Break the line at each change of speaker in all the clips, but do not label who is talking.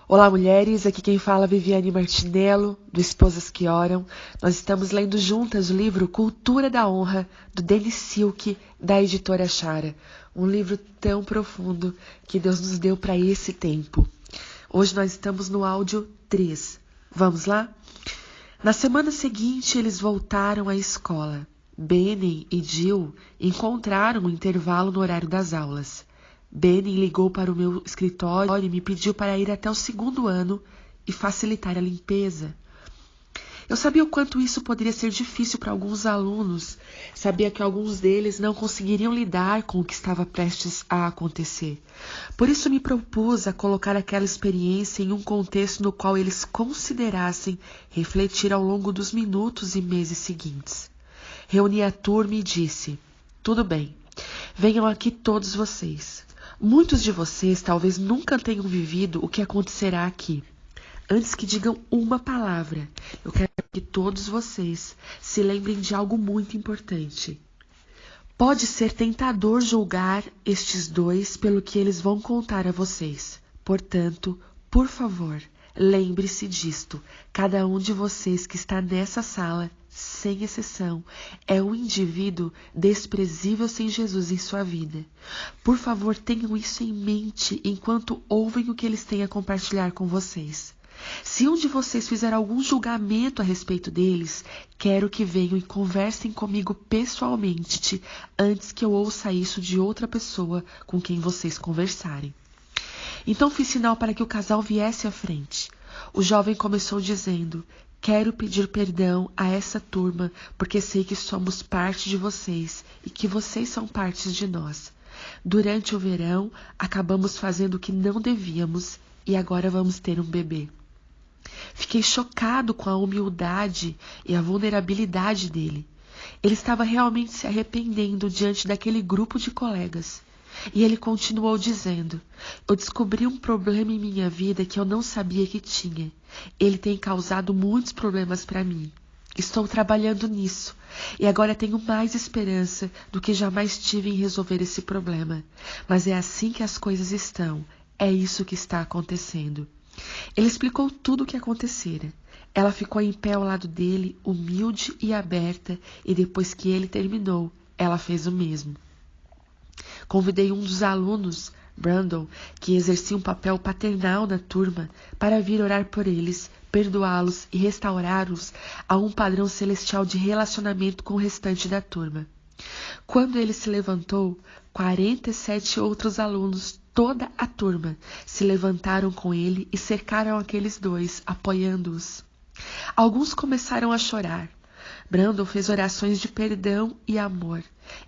Olá, mulheres. Aqui quem fala é Viviane Martinello, do Esposas que Oram. Nós estamos lendo juntas o livro Cultura da Honra, do Denis Silk, da editora Chara. Um livro tão profundo que Deus nos deu para esse tempo. Hoje nós estamos no áudio 3. Vamos lá? Na semana seguinte, eles voltaram à escola. Benny e Jill encontraram um intervalo no horário das aulas. Benny ligou para o meu escritório e me pediu para ir até o 2º ano e facilitar a limpeza. Eu sabia o quanto isso poderia ser difícil para alguns alunos. Sabia que alguns deles não conseguiriam lidar com o que estava prestes a acontecer. Por isso me propus a colocar aquela experiência em um contexto no qual eles considerassem refletir ao longo dos minutos e meses seguintes. Reuni a turma e disse: tudo bem, venham aqui todos vocês. Muitos de vocês talvez nunca tenham vivido o que acontecerá aqui. Antes que digam uma palavra, eu quero que todos vocês se lembrem de algo muito importante. Pode ser tentador julgar estes dois pelo que eles vão contar a vocês. Portanto, por favor, lembre-se disto. Cada um de vocês que está nessa sala, sem exceção, é um indivíduo desprezível sem Jesus em sua vida. Por favor, tenham isso em mente enquanto ouvem o que eles têm a compartilhar com vocês. Se um de vocês fizer algum julgamento a respeito deles, quero que venham e conversem comigo pessoalmente antes que eu ouça isso de outra pessoa com quem vocês conversarem. Então fiz sinal para que o casal viesse à frente. O jovem começou dizendo: quero pedir perdão a essa turma porque sei que somos parte de vocês e que vocês são partes de nós. Durante o verão, acabamos fazendo o que não devíamos e agora vamos ter um bebê. Fiquei chocado com a humildade e a vulnerabilidade dele. Ele estava realmente se arrependendo diante daquele grupo de colegas. E ele continuou dizendo: eu descobri um problema em minha vida que eu não sabia que tinha. Ele tem causado muitos problemas para mim. Estou trabalhando nisso e agora tenho mais esperança do que jamais tive em resolver esse problema. Mas é assim que as coisas estão. É isso que está acontecendo. Ele explicou tudo o que acontecera. Ela ficou em pé ao lado dele, humilde e aberta, e depois que ele terminou, ela fez o mesmo. Convidei um dos alunos, Brandon, que exercia um papel paternal na turma, para vir orar por eles, perdoá-los e restaurá-los a um padrão celestial de relacionamento com o restante da turma. Quando ele se levantou, 47 outros alunos, toda a turma, se levantaram com ele e cercaram aqueles dois, apoiando-os. Alguns começaram a chorar. Brandon fez orações de perdão e amor.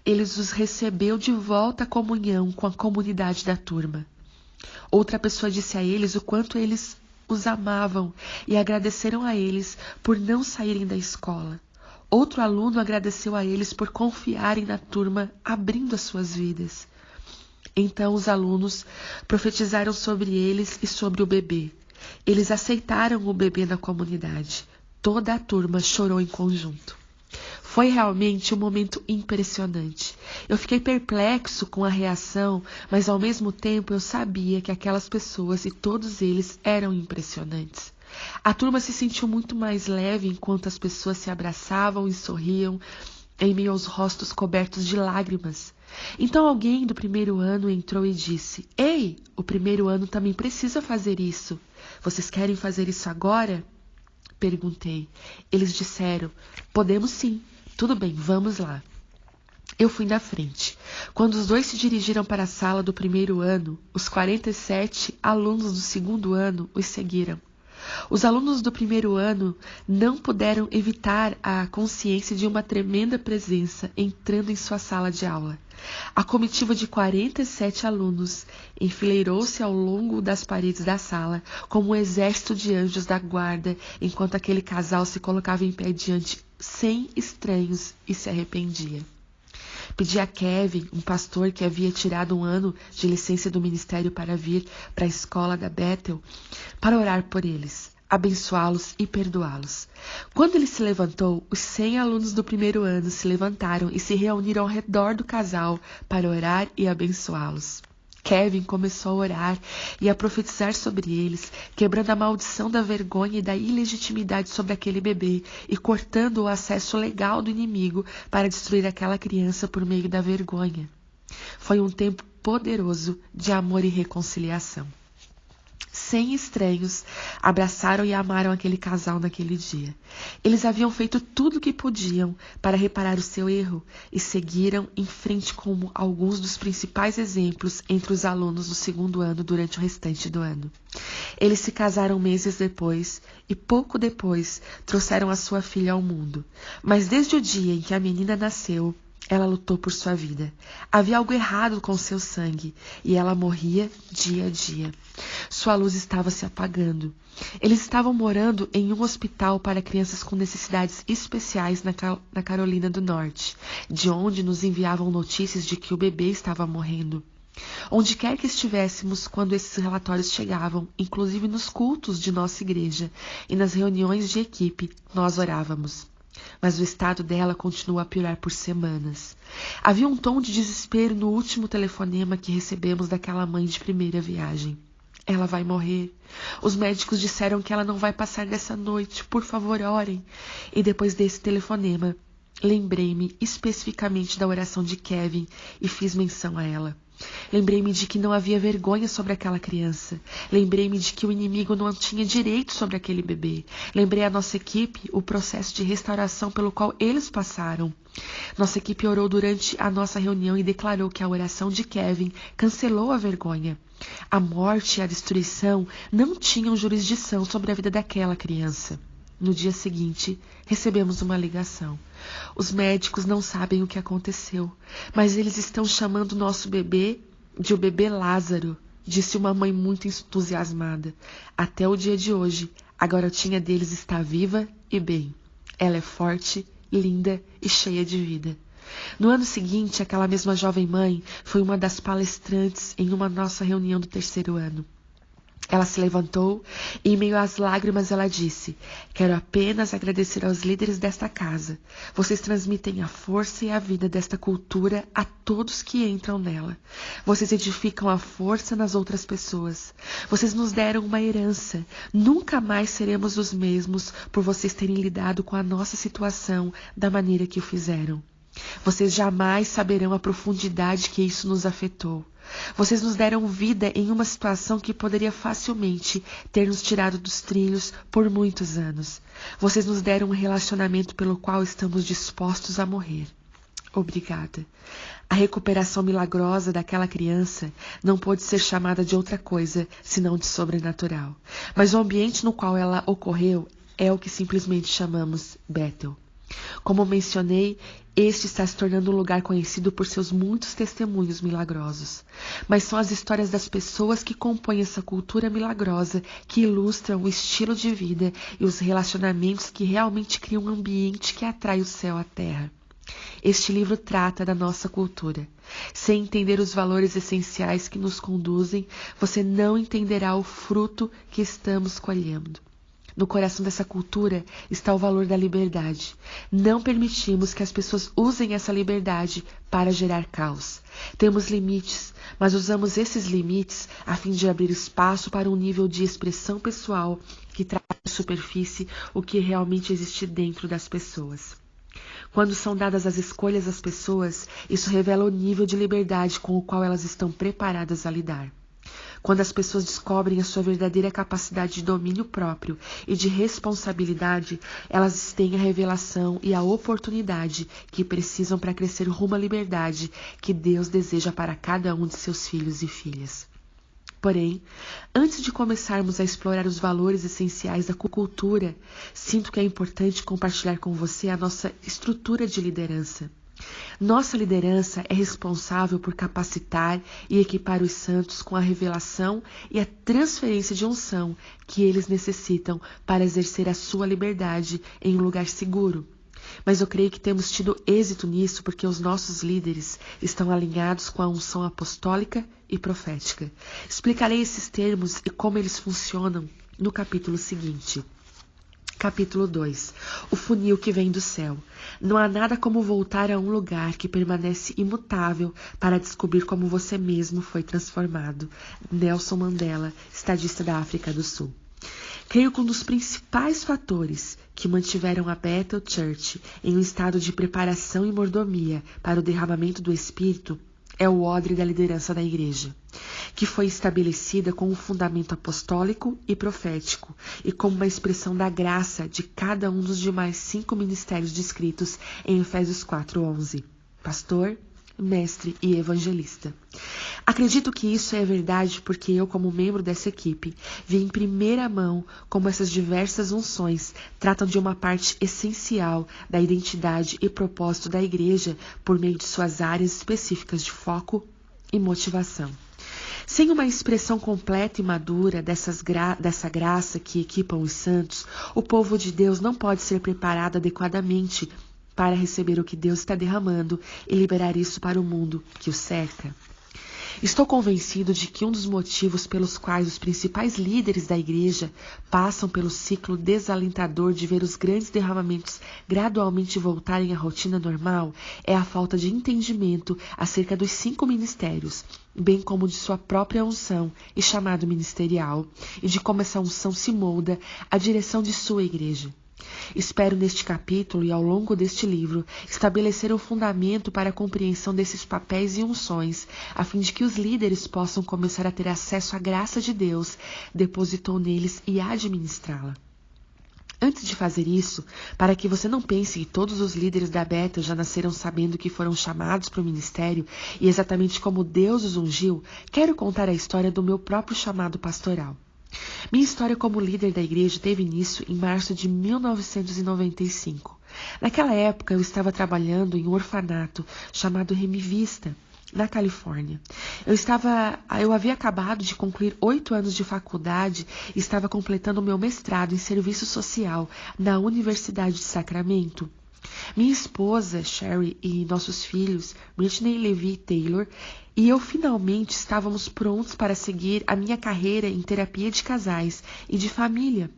Ele os recebeu de volta à comunhão com a comunidade da turma. Outra pessoa disse a eles o quanto eles os amavam e agradeceram a eles por não saírem da escola. Outro aluno agradeceu a eles por confiarem na turma, abrindo as suas vidas. Então os alunos profetizaram sobre eles e sobre o bebê. Eles aceitaram o bebê na comunidade. Toda a turma chorou em conjunto. Foi realmente um momento impressionante. Eu fiquei perplexo com a reação, mas ao mesmo tempo eu sabia que aquelas pessoas e todos eles eram impressionantes. A turma se sentiu muito mais leve enquanto as pessoas se abraçavam e sorriam em meio aos rostos cobertos de lágrimas. Então alguém do 1º ano entrou e disse: ei, o 1º ano também precisa fazer isso. Vocês querem fazer isso agora? Perguntei. Eles disseram: podemos sim. Tudo bem, vamos lá. Eu fui na frente. Quando os dois se dirigiram para a sala do 1º ano, os 47 alunos do 2º ano os seguiram. Os alunos do 1º ano não puderam evitar a consciência de uma tremenda presença entrando em sua sala de aula. A comitiva de 47 alunos enfileirou-se ao longo das paredes da sala como um exército de anjos da guarda, enquanto aquele casal se colocava em pé diante 100 estranhos e se arrependia. Pedi a Kevin, um pastor que havia tirado um ano de licença do ministério para vir para a escola da Bethel, para orar por eles, abençoá-los e perdoá-los. Quando ele se levantou, os 100 alunos do 1º ano se levantaram e se reuniram ao redor do casal para orar e abençoá-los. Kevin começou a orar e a profetizar sobre eles, quebrando a maldição da vergonha e da ilegitimidade sobre aquele bebê e cortando o acesso legal do inimigo para destruir aquela criança por meio da vergonha. Foi um tempo poderoso de amor e reconciliação. 100 estranhos abraçaram e amaram aquele casal naquele dia. Eles haviam feito tudo o que podiam para reparar o seu erro e seguiram em frente como alguns dos principais exemplos entre os alunos do segundo ano durante o restante do ano. Eles se casaram meses depois e pouco depois trouxeram a sua filha ao mundo. Mas desde o dia em que a menina nasceu, ela lutou por sua vida. Havia algo errado com seu sangue e ela morria dia a dia. Sua luz estava se apagando. Eles estavam morando em um hospital para crianças com necessidades especiais na Carolina do Norte, de onde nos enviavam notícias de que o bebê estava morrendo. Onde quer que estivéssemos quando esses relatórios chegavam, inclusive nos cultos de nossa igreja e nas reuniões de equipe, nós orávamos. Mas o estado dela continuou a piorar por semanas. Havia um tom de desespero no último telefonema que recebemos daquela mãe de primeira viagem. Ela vai morrer. Os médicos disseram que ela não vai passar dessa noite. Por favor, orem. E depois desse telefonema, lembrei-me especificamente da oração de Kevin e fiz menção a ela. Lembrei-me de que não havia vergonha sobre aquela criança. Lembrei-me de que o inimigo não tinha direito sobre aquele bebê. Lembrei à nossa equipe o processo de restauração pelo qual eles passaram. Nossa equipe orou durante a nossa reunião e declarou que a oração de Kevin cancelou a vergonha. A morte e a destruição não tinham jurisdição sobre a vida daquela criança. No dia seguinte, recebemos uma ligação. Os médicos não sabem o que aconteceu, mas eles estão chamando nosso bebê de o bebê Lázaro, disse uma mãe muito entusiasmada. Até o dia de hoje, a garotinha deles está viva e bem. Ela é forte, linda e cheia de vida. No ano seguinte, aquela mesma jovem mãe foi uma das palestrantes em uma nossa reunião do terceiro ano. Ela se levantou e, em meio às lágrimas, ela disse: quero apenas agradecer aos líderes desta casa. Vocês transmitem a força e a vida desta cultura a todos que entram nela. Vocês edificam a força nas outras pessoas. Vocês nos deram uma herança. Nunca mais seremos os mesmos por vocês terem lidado com a nossa situação da maneira que o fizeram. Vocês jamais saberão a profundidade que isso nos afetou. Vocês nos deram vida em uma situação que poderia facilmente ter nos tirado dos trilhos por muitos anos. Vocês nos deram um relacionamento pelo qual estamos dispostos a morrer. Obrigada. A recuperação milagrosa daquela criança não pôde ser chamada de outra coisa senão de sobrenatural. Mas o ambiente no qual ela ocorreu é o que simplesmente chamamos Bethel. Como mencionei, este está se tornando um lugar conhecido por seus muitos testemunhos milagrosos. Mas são as histórias das pessoas que compõem essa cultura milagrosa que ilustram o estilo de vida e os relacionamentos que realmente criam um ambiente que atrai o céu à terra. Este livro trata da nossa cultura. Sem entender os valores essenciais que nos conduzem, você não entenderá o fruto que estamos colhendo. No coração dessa cultura está o valor da liberdade. Não permitimos que as pessoas usem essa liberdade para gerar caos. Temos limites, mas usamos esses limites a fim de abrir espaço para um nível de expressão pessoal que traz à superfície o que realmente existe dentro das pessoas. Quando são dadas as escolhas às pessoas, isso revela o nível de liberdade com o qual elas estão preparadas a lidar. Quando as pessoas descobrem a sua verdadeira capacidade de domínio próprio e de responsabilidade, elas têm a revelação e a oportunidade que precisam para crescer rumo à liberdade que Deus deseja para cada um de seus filhos e filhas. Porém, antes de começarmos a explorar os valores essenciais da cultura, sinto que é importante compartilhar com você a nossa estrutura de liderança. Nossa liderança é responsável por capacitar e equipar os santos com a revelação e a transferência de unção que eles necessitam para exercer a sua liberdade em um lugar seguro. Mas eu creio que temos tido êxito nisso porque os nossos líderes estão alinhados com a unção apostólica e profética. Explicarei esses termos e como eles funcionam no capítulo seguinte. Capítulo 2. O funil que vem do céu. Não há nada como voltar a um lugar que permanece imutável para descobrir como você mesmo foi transformado. Nelson Mandela, estadista da África do Sul. Creio que um dos principais fatores que mantiveram a Bethel Church em um estado de preparação e mordomia para o derramamento do Espírito é o odre da liderança da igreja, que foi estabelecida com um fundamento apostólico e profético e como uma expressão da graça de cada um dos demais 5 ministérios descritos em Efésios 4:11. Pastor, mestre e evangelista. Acredito que isso é verdade porque eu, como membro dessa equipe, vi em primeira mão como essas diversas unções tratam de uma parte essencial da identidade e propósito da igreja por meio de suas áreas específicas de foco e motivação. Sem uma expressão completa e madura dessa graça que equipam os santos, o povo de Deus não pode ser preparado adequadamente para receber o que Deus está derramando e liberar isso para o mundo que o cerca. Estou convencido de que um dos motivos pelos quais os principais líderes da igreja passam pelo ciclo desalentador de ver os grandes derramamentos gradualmente voltarem à rotina normal é a falta de entendimento acerca dos 5 ministérios, bem como de sua própria unção e chamado ministerial, e de como essa unção se molda à direção de sua igreja. Espero neste capítulo e ao longo deste livro estabelecer um fundamento para a compreensão desses papéis e unções, a fim de que os líderes possam começar a ter acesso à graça de Deus, depositou neles e administrá-la. Antes de fazer isso, para que você não pense que todos os líderes da Bethel já nasceram sabendo que foram chamados para o ministério e exatamente como Deus os ungiu, quero contar a história do meu próprio chamado pastoral. Minha história como líder da igreja teve início em março de 1995. Naquela época, eu estava trabalhando em um orfanato chamado Remi Vista, na Califórnia. Eu havia acabado de concluir 8 anos de faculdade e estava completando meu mestrado em serviço social na Universidade de Sacramento. Minha esposa, Sherry, e nossos filhos, Brittany, Levi e Taylor, e eu finalmente estávamos prontos para seguir a minha carreira em terapia de casais e de família.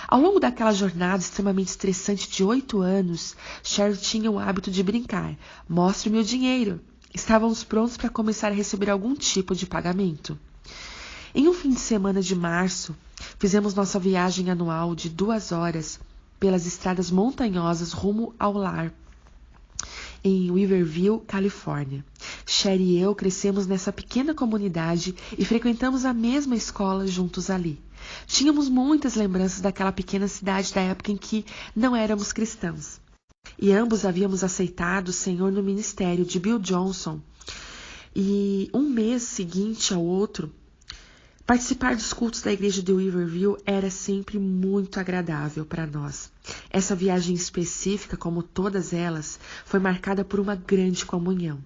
Ao longo daquela jornada extremamente estressante de 8 anos, Sherry tinha o hábito de brincar. Mostre-me o dinheiro. Estávamos prontos para começar a receber algum tipo de pagamento. Em um fim de semana de março, fizemos nossa viagem anual de 2 horas pelas estradas montanhosas rumo ao lar, em Weaverville, Califórnia. Sherry e eu crescemos nessa pequena comunidade e frequentamos a mesma escola juntos ali. Tínhamos muitas lembranças daquela pequena cidade da época em que não éramos cristãos. E ambos havíamos aceitado o Senhor no ministério de Bill Johnson. E um mês seguinte ao outro, participar dos cultos da igreja de Weaverville era sempre muito agradável para nós. Essa viagem específica, como todas elas, foi marcada por uma grande comunhão.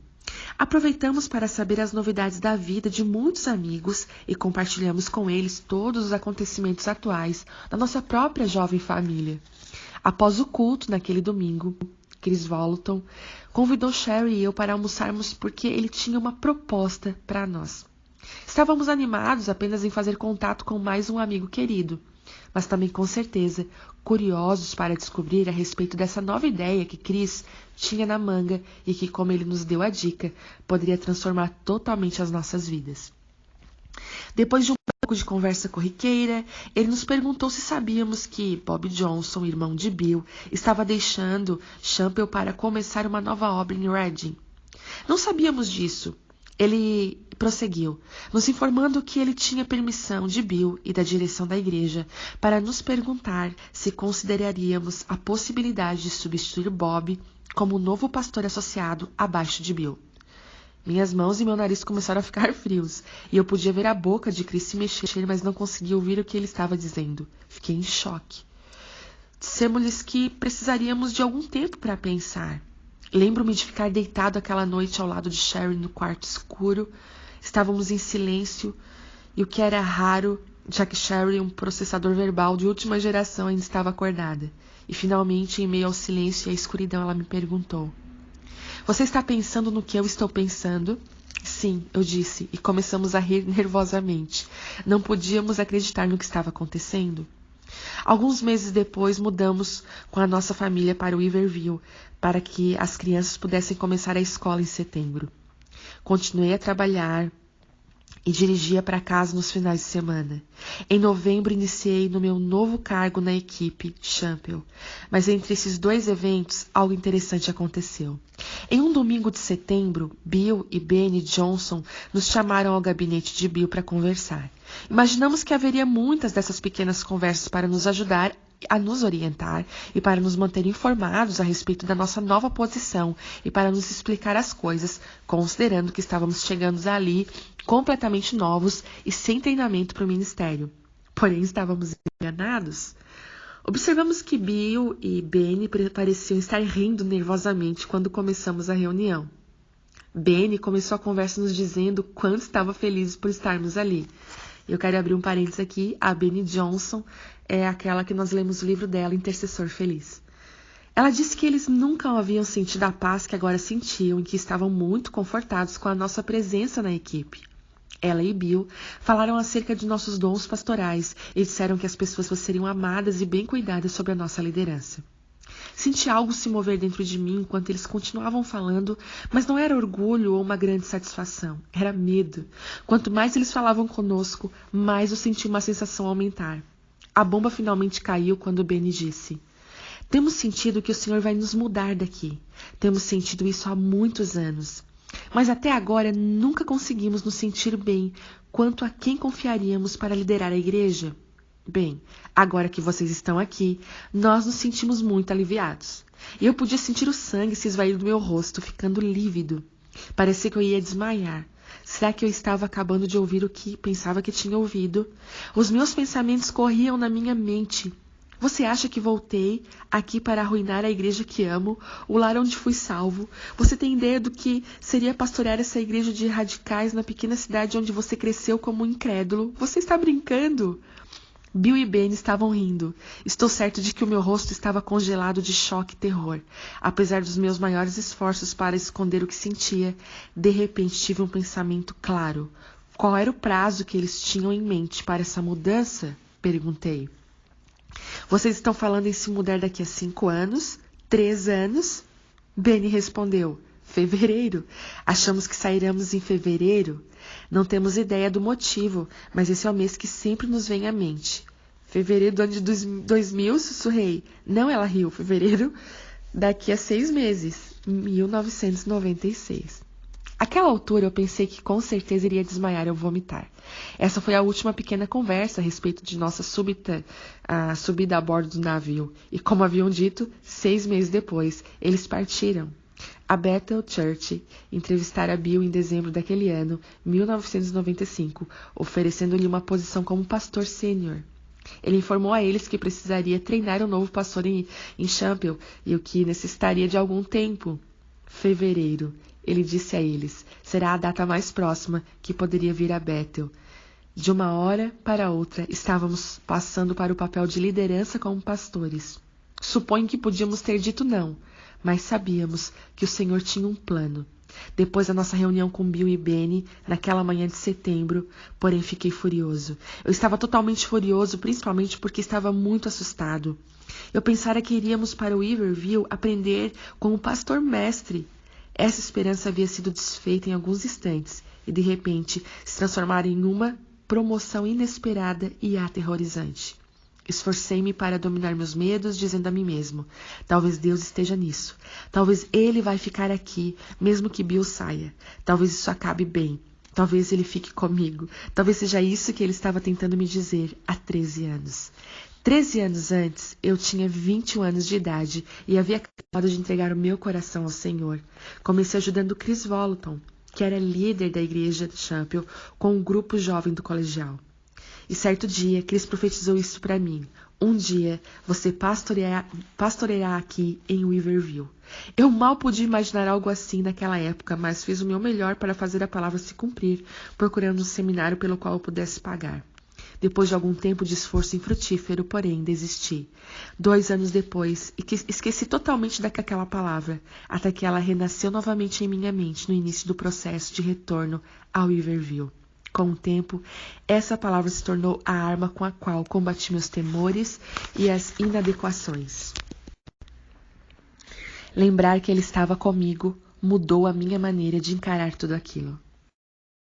Aproveitamos para saber as novidades da vida de muitos amigos e compartilhamos com eles todos os acontecimentos atuais da nossa própria jovem família. Após o culto, naquele domingo, Chris Walton convidou Sherry e eu para almoçarmos porque ele tinha uma proposta para nós. Estávamos animados apenas em fazer contato com mais um amigo querido, mas também com certeza curiosos para descobrir a respeito dessa nova ideia que Chris tinha na manga e que, como ele nos deu a dica, poderia transformar totalmente as nossas vidas. Depois de um pouco de conversa corriqueira, ele nos perguntou se sabíamos que Bob Johnson, irmão de Bill, estava deixando Champel para começar uma nova obra em Redding. Não sabíamos disso. Ele prosseguiu, nos informando que ele tinha permissão de Bill e da direção da igreja para nos perguntar se consideraríamos a possibilidade de substituir Bob como novo pastor associado abaixo de Bill. Minhas mãos e meu nariz começaram a ficar frios, e eu podia ver a boca de Chris se mexer, mas não conseguia ouvir o que ele estava dizendo. Fiquei em choque. Dissemos-lhes que precisaríamos de algum tempo para pensar. Lembro-me de ficar deitado aquela noite ao lado de Sherry no quarto escuro. Estávamos em silêncio, e o que era raro, já que Sherry, um processador verbal de última geração, ainda estava acordada. E finalmente, em meio ao silêncio e à escuridão, ela me perguntou: "Você está pensando no que eu estou pensando?" "Sim", eu disse, e começamos a rir nervosamente. Não podíamos acreditar no que estava acontecendo. Alguns meses depois, mudamos com a nossa família para o Iberville, para que as crianças pudessem começar a escola em setembro. Continuei a trabalhar e dirigia para casa nos finais de semana. Em novembro, iniciei no meu novo cargo na equipe Champel. Mas entre esses dois eventos, algo interessante aconteceu. Em um domingo de setembro, Bill e Benny Johnson nos chamaram ao gabinete de Bill para conversar. Imaginamos que haveria muitas dessas pequenas conversas para nos ajudar a nos orientar e para nos manter informados a respeito da nossa nova posição e para nos explicar as coisas, considerando que estávamos chegando ali completamente novos e sem treinamento para o ministério. Porém, estávamos enganados. Observamos que Bill e Benny pareciam estar rindo nervosamente quando começamos a reunião. Benny começou a conversa nos dizendo quanto estava feliz por estarmos ali. Eu quero abrir um parênteses aqui. A Benny Johnson é aquela que nós lemos o livro dela, Intercessor Feliz. Ela disse que eles nunca haviam sentido a paz que agora sentiam e que estavam muito confortados com a nossa presença na equipe. Ela e Bill falaram acerca de nossos dons pastorais e disseram que as pessoas seriam amadas e bem cuidadas sob a nossa liderança. Senti algo se mover dentro de mim enquanto eles continuavam falando, mas não era orgulho ou uma grande satisfação, era medo. Quanto mais eles falavam conosco, mais eu senti uma sensação aumentar. A bomba finalmente caiu quando Benny disse: "Temos sentido que o Senhor vai nos mudar daqui. Temos sentido isso há muitos anos. Mas até agora nunca conseguimos nos sentir bem quanto a quem confiaríamos para liderar a igreja. Bem, agora que vocês estão aqui, nós nos sentimos muito aliviados. Eu podia sentir o sangue se esvair do meu rosto, ficando lívido. Parecia que eu ia desmaiar. Será que eu estava acabando de ouvir o que pensava que tinha ouvido? Os meus pensamentos corriam na minha mente. Você acha que voltei aqui para arruinar a igreja que amo, o lar onde fui salvo? Você tem ideia do que seria pastorear essa igreja de radicais na pequena cidade onde você cresceu como um incrédulo? Você está brincando?" Bill e Ben estavam rindo. Estou certo de que o meu rosto estava congelado de choque e terror. Apesar dos meus maiores esforços para esconder o que sentia, de repente tive um pensamento claro. Qual era o prazo que eles tinham em mente para essa mudança? Perguntei. Vocês estão falando em se mudar daqui a 5 anos? 3 anos? Benny respondeu. Fevereiro. Achamos que sairemos em fevereiro? Não temos ideia do motivo, mas esse é o mês que sempre nos vem à mente. Fevereiro do ano de 2000, sussurrei. Não, ela riu. Fevereiro daqui a 6 meses. 1996. Àquela altura eu pensei que com certeza iria desmaiar ou vomitar. Essa foi a última pequena conversa a respeito de nossa súbita subida a bordo do navio. E como haviam dito, 6 meses depois, eles partiram. A Bethel Church entrevistara Bill em dezembro daquele ano, 1995, oferecendo-lhe uma posição como pastor sênior. Ele informou a eles que precisaria treinar um novo pastor em Champel e o que necessitaria de algum tempo. Fevereiro, ele disse a eles, será a data mais próxima que poderia vir a Bethel. De uma hora para outra, estávamos passando para o papel de liderança como pastores. Suponho que podíamos ter dito não, mas sabíamos que o Senhor tinha um plano. Depois da nossa reunião com Bill e Benny, naquela manhã de setembro, porém fiquei furioso. Eu estava totalmente furioso, principalmente porque estava muito assustado. Eu pensara que iríamos para o Iberville aprender com o pastor mestre. Essa esperança havia sido desfeita em alguns instantes e, de repente, se transformara em uma promoção inesperada e aterrorizante. Esforcei-me para dominar meus medos, dizendo a mim mesmo, talvez Deus esteja nisso. Talvez ele vai ficar aqui, mesmo que Bill saia. Talvez isso acabe bem. Talvez ele fique comigo. Talvez seja isso que ele estava tentando me dizer há 13 anos. 13 anos antes, eu tinha 21 anos de idade e havia acabado de entregar o meu coração ao Senhor. Comecei ajudando Chris Volaton, que era líder da igreja de Champel, com um grupo jovem do colegial. E certo dia, Chris profetizou isso para mim. Um dia, você pastoreará aqui em Iberville. Eu mal podia imaginar algo assim naquela época, mas fiz o meu melhor para fazer a palavra se cumprir, procurando um seminário pelo qual eu pudesse pagar. Depois de algum tempo de esforço infrutífero, porém, desisti. 2 anos depois, esqueci totalmente daquela palavra, até que ela renasceu novamente em minha mente no início do processo de retorno ao Iberville. Com o tempo, essa palavra se tornou a arma com a qual combati meus temores e as inadequações. Lembrar que ele estava comigo mudou a minha maneira de encarar tudo aquilo.